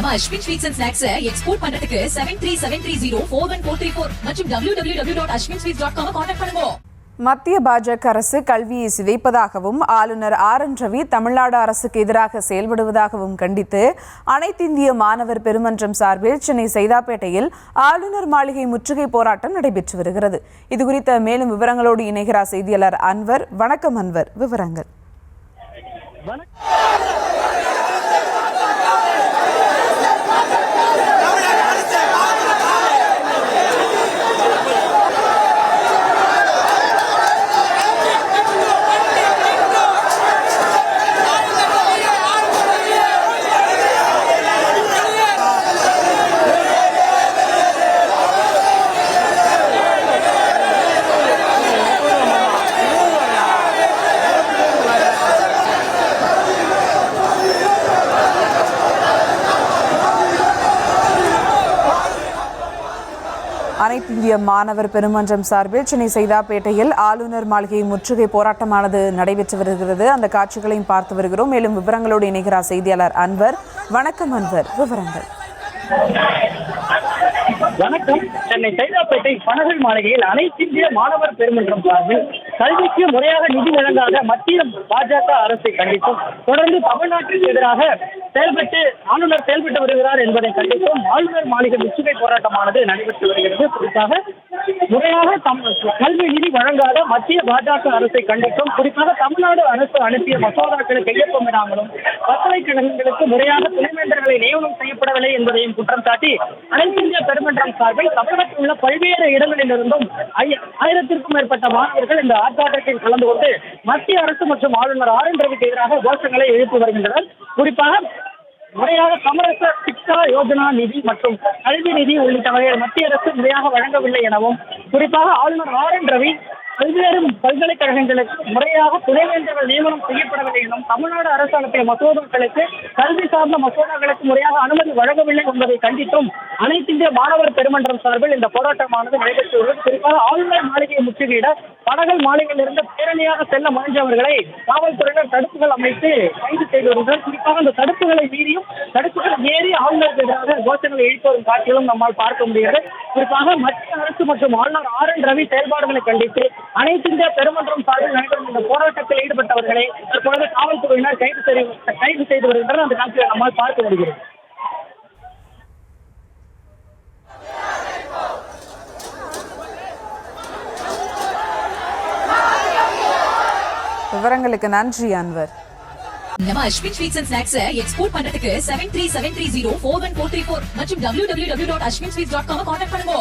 நம்ம Ashwin sweets and snacks export பண்றதுக்கு 7373041434 மற்றும் www.ashwinsweets.com கான்டாக்ட் பண்ணுங்க. மத்திய பாஜக அரசு கல்வியை சிதைப்பதாகவும் ஆளுநர் ஆர்.என். ரவி தமிழ்நாடு அரசுக்கு எதிராக செயல்படுவதாகவும் கண்டித்து அனைத்திந்திய மாணவர் பெருமன்றம் சார்பில் சென்னை சைதாப்பேட்டையில் ஆளுநர் மாளிகை முற்றுகை போராட்டம் நடைபெற்று வருகிறது. இதுகுறித்த மேலும் விவரங்களோடு இணைகிறார் செய்தியாளர் அன்வர். வணக்கம் அன்வர், விவரங்கள். அனைத்து இந்திய மாணவர் பெருமன்றம் சார்பில் சென்னை சைதாப்பேட்டையில் ஆளுநர் மாளிகை முற்றுகை போராட்டமானது நடைபெற்று வருகிறது. அந்த காட்சிகளையும் பார்த்து வருகிறோம். மேலும் விவரங்களோடு இணைகிறார் செய்தியாளர் அன்வர். வணக்கம் அன்வர், விவரங்கள். வணக்கம். சென்னை சைதாப்பேட்டை பனகல் மாளிகையில் அனைத்து இந்திய மாணவர் பெருமன்றம் சார்பில் கல்விக்கு முறையாக நிதி வழங்காத மத்திய பாஜக அரசை கண்டித்தும் தொடர்ந்து தமிழ்நாட்டிற்கு எதிராக ஆளுநர் செயல்பட்டு வருகிறார் என்பதை கண்டித்தும் ஆளுநர் மாளிகை முற்றுகை போராட்டமானது நடைபெற்று வருகிறது. குறிப்பாக முறையாக கல்வி நிதி வழங்காத மத்திய பாஜக அரசை கண்டித்தும் குறிப்பாக தமிழ்நாடு அரசு அனுப்பிய மசோதாக்களை கையொப்பமிடாமலும் பல்கலைக்கழகங்களுக்கு முறையாக துணைவேந்தர்களை நியமனம் செய்யப்படவில்லை என்பதையும் குற்றம் சாட்டி அனைத்து இந்திய பெருமன்றம் சார்பில் தமிழகத்தில் உள்ள பல்வேறு இடங்களிலிருந்தும் 1000க்கும் மேற்பட்ட மாணவர்கள் இந்த ஆர்ப்பாட்டத்தில் கலந்து கொண்டு மத்திய அரசு மற்றும் ஆளுநர் ஆர்.என். ரவிக்கு எதிராக கோஷங்களை எழுப்பி வருகின்றனர். குறிப்பாக முறையாக சமரச சிக்ஷா யோஜனா நிதி மற்றும் கல்வி நிதி உள்ளிட்டவையை மத்திய அரசு முறையாக வழங்கவில்லை எனவும், குறிப்பாக ஆளுநர் ஆர்.என். ரவி பல்வேறு பல்கலைக்கழகங்களுக்கு முறையாக துணைவேந்தர்கள் நியமனம் செய்யப்படவில்லை எனவும், தமிழ்நாடு அரசு அனுப்பிய மசோதாக்களுக்கு கல்வி சார்ந்த மசோதாக்களுக்கு முறையாக அனுமதி வழங்கவில்லை என்பதை கண்டித்தும் அனைத்து இந்திய மாணவர் பெருமன்றம் சார்பில் இந்த போராட்டமானது நடைபெற்று வருகிறது. குறிப்பாக ஆளுநர் மாளிகையை முற்றுகையிட பனகல் மாளிகையில் இருந்து பேரணியாக செல்ல முயன்றவர்களை காவல்துறையினர் தடுப்புகள் அமைத்து கைது செய்து வருகின்றனர். குறிப்பாக அந்த தடுப்புகளை மீறியும் தடுப்புகள் ஏறி ஆளுநருக்கு எதிராக கோஷங்களை எழுப்பி வரும் காட்சிகளும் நம்மால் பார்க்க முடிகிறது. குறிப்பாக மத்திய அரசு மற்றும் ஆளுநர் ஆர்.என். ரவி செயல்பாடுகளை கண்டித்து அனைத்து இந்திய பெருமன்றம் சார்பில் நடைபெறும் இந்த போராட்டத்தில் ஈடுபட்டவர்களை தற்பொழுது காவல்துறையினர் கைது செய்து வருகின்றனர். அந்த காட்சியை நம்மால் பார்க்க முடிகிறது. விவரங்களுக்கு நன்றி அன்வர். நம்ம Ashwin sweets and snacks export பண்றதுக்கு 7373041434 மற்றும் www.ashwinsweets.com கான்டாக்ட் பண்ணுங்க.